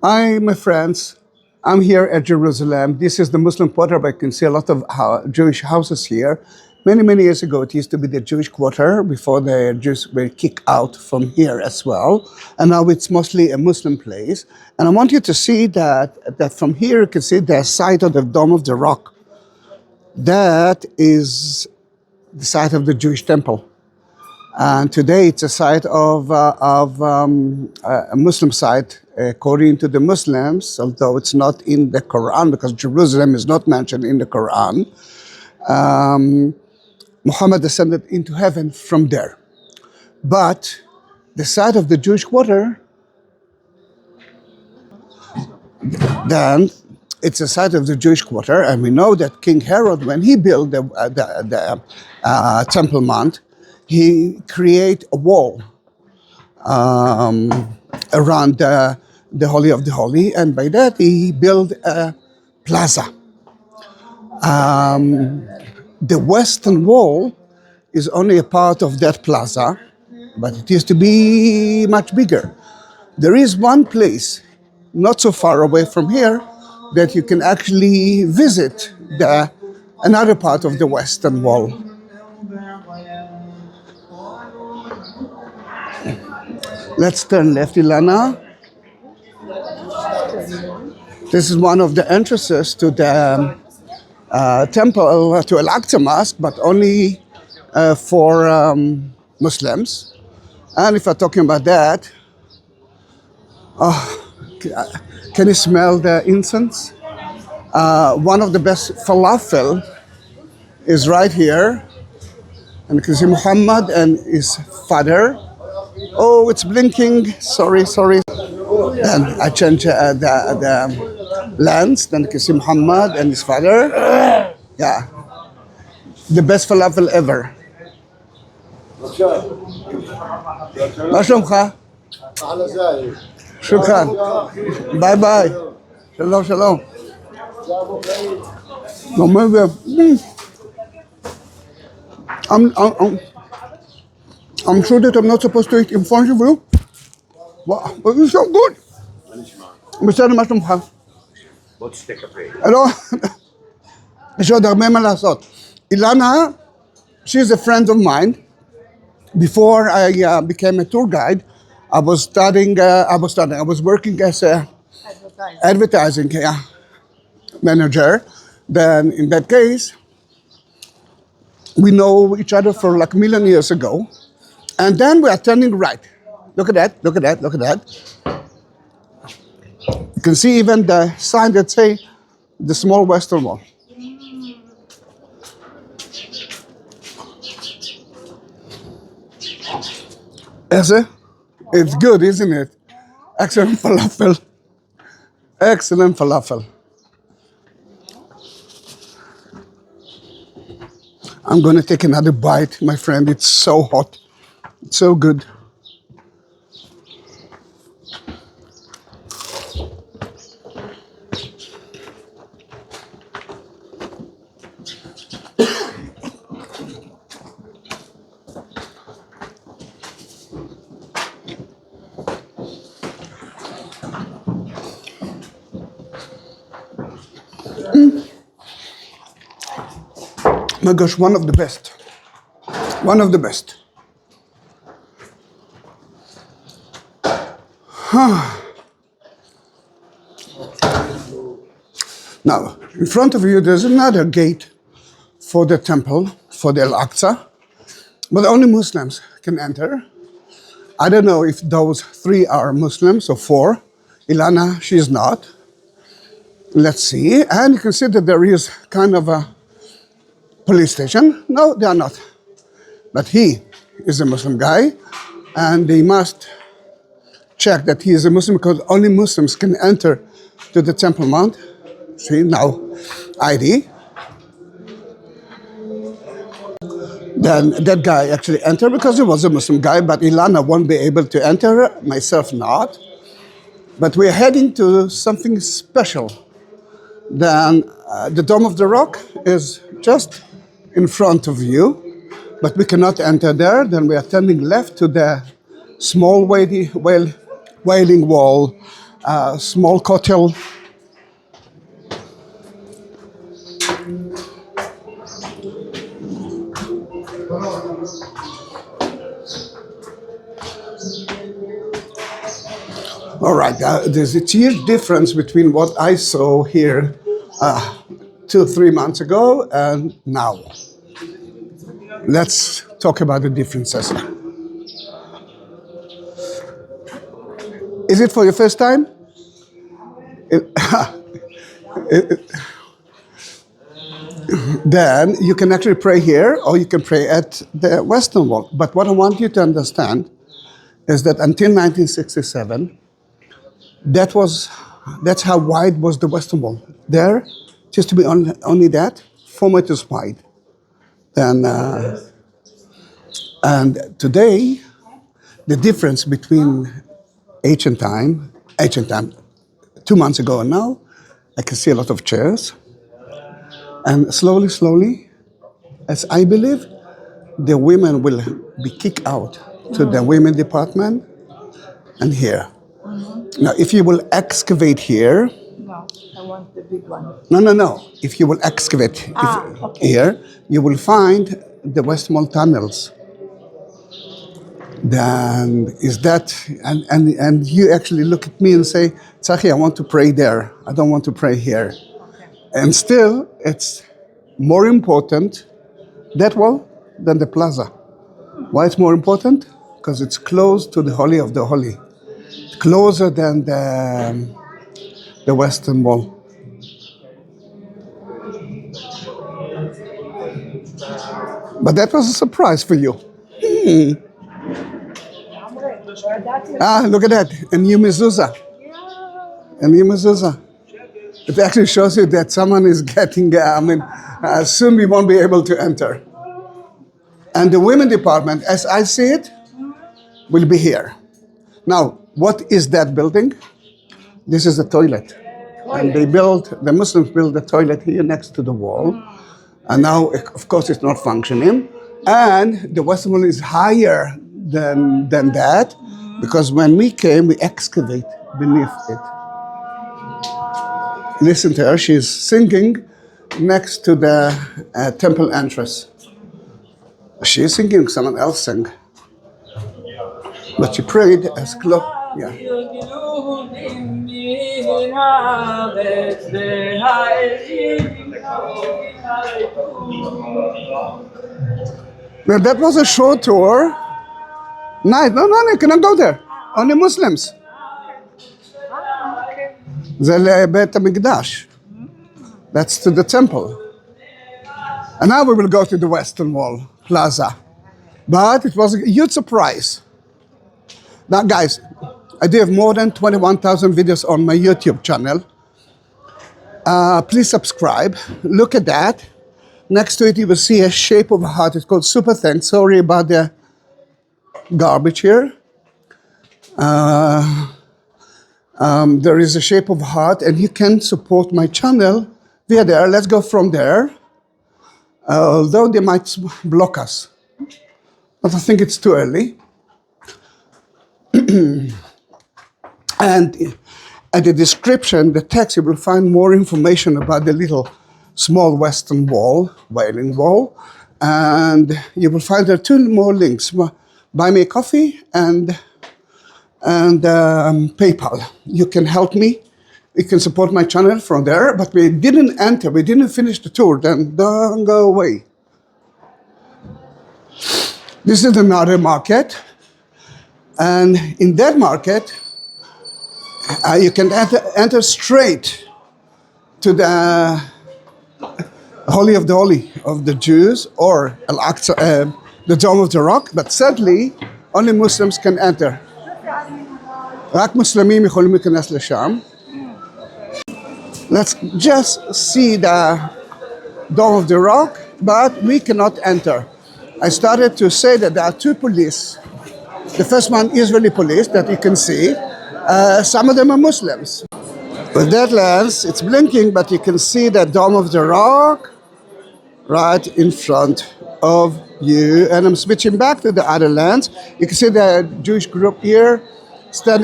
Hi, my friends. I'm here at Jerusalem. This is the Muslim quarter, but I can see a lot of Jewish houses here. Many years ago, it used to be the Jewish quarter before the Jews were kicked out from here as well. And now it's mostly a Muslim place. And I want you to see that from here, you can see the site of the Dome of the Rock. That is the site of the Jewish temple. And today it's a site of a Muslim site, according to the Muslims, although it's not in the Quran, because Jerusalem is not mentioned in the Quran. Muhammad ascended into heaven from there. But the site of the Jewish quarter, then it's a site of the Jewish quarter, and we know that King Herod, when he built the Temple Mount, he created a wall around the Holy of the Holy, and by that he built a plaza. The western wall is only a part of that plaza, but it used to be much bigger. There is one place not so far away from here that you can actually visit another part of the western wall. Let's turn left, Ilana. This is one of the entrances to the temple, to Al-Aqsa Mosque, but only for Muslims. And if we're talking about that, can you smell the incense? One of the best falafel is right here. And you can see Muhammad and his father. Oh, it's blinking. Sorry. And I change the lens. Then you can see Muhammad and his father. Yeah. The best falafel ever. מה שלומך? أهلا زاهي. שוכרן. ביי ביי. שלום. I'm sure that I'm not supposed to eat in front of you. Wow, but it's so good. בסדר, מה שלומך? בוא תשתה קפה. לא, יש עוד הרבה מה לעשות. אילנה, she's a friend of mine. Before I became a tour guide, I was working as a advertising manager. Then in that case, we know each other for like a million years ago. And then we are turning right. Look at that. You can see even the sign that say the small western wall. It's good, isn't it? Excellent falafel. I'm going to take another bite, my friend. It's so hot. It's so good. My gosh, one of the best. Now, in front of you, there's another gate for the temple, for the Al-Aqsa, but only Muslims can enter. I don't know if those 3 are Muslims or 4. Ilana, she's not. Let's see. And you can see that there is kind of a police station. No, they are not. But he is a Muslim guy, and they must check that he is a Muslim because only Muslims can enter to the Temple Mount. See, now, ID. Then that guy actually entered because he was a Muslim guy, but Ilana won't be able to enter, myself not. But we're heading to something special. Then the Dome of the Rock is just in front of you, but we cannot enter there. Then we are turning left to the small wailing wall small kotel. All right, there's a huge difference between what I saw here 2-3 months ago and now. Let's talk about the differences. Is it for your first time? Then you can actually pray here or you can pray at the Western Wall. But what I want you to understand is that until 1967, that's how wide was the Western Wall. There, just to be only that, 4 meters wide. And today, the difference between ancient time, 2 months ago and now, I can see a lot of chairs. And slowly, as I believe, the women will be kicked out to the women department and here. Now, if you will excavate here. No, I want the big one. No. If you will excavate here, you will find the West Mall tunnels. Then is that, and you actually look at me and say, Zahi, I want to pray there. I don't want to pray here. Okay. And still, it's more important, that wall, than the plaza. Why it's more important? Because it's close to the Holy of the Holy. Closer than the Western Wall. But that was a surprise for you. Look at that, a new mezuzah. A new mezuzah. It actually shows you that someone is getting, soon we won't be able to enter. And the women department, as I see it, will be here. Now, what is that building? This is the toilet. And the Muslims built the toilet here next to the wall. And now, of course, it's not functioning. And the Western Wall is higher than that, because when we came, we excavate beneath it. Listen to her, she's singing next to the temple entrance. She's singing, someone else sang. But she prayed as close. Yeah. Now that was a short tour. Nice. No, you cannot go there. Only Muslims. זה לבית המקדש. That's to the temple. And now we will go to the Western Wall, plaza. But it was a huge surprise. Now guys, I do have more than 21,000 videos on my YouTube channel. Please subscribe. Look at that. Next to it you will see a shape of a heart. It's called Super Thanks. Sorry about the garbage here. There is a shape of heart, and you can support my channel via there. Let's go from there. Although they might block us. But I think it's too early. And at the description, the text, you will find more information about the little small Western Wall, Wailing Wall. And you will find there 2 more links. Buy me a coffee and PayPal. You can help me. You can support my channel from there. But we didn't finish the tour. Then don't go away. This is another market. And in that market, you can enter straight to the Holy of the Holy of the Jews, or Al-Aqsa, the Dome of the Rock. But sadly, only Muslims can enter. רק מוסלמים יכולים להיכנס לשם. Let's just see the Dome of the Rock, but we cannot enter. I started to say that there are 2 police. The first one, Israeli police, that you can see. Some of them are Muslims. With that lens, it's blinking, but you can see the Dome of the Rock right in front of you. And I'm switching back to the other lens. You can see the Jewish group here standing.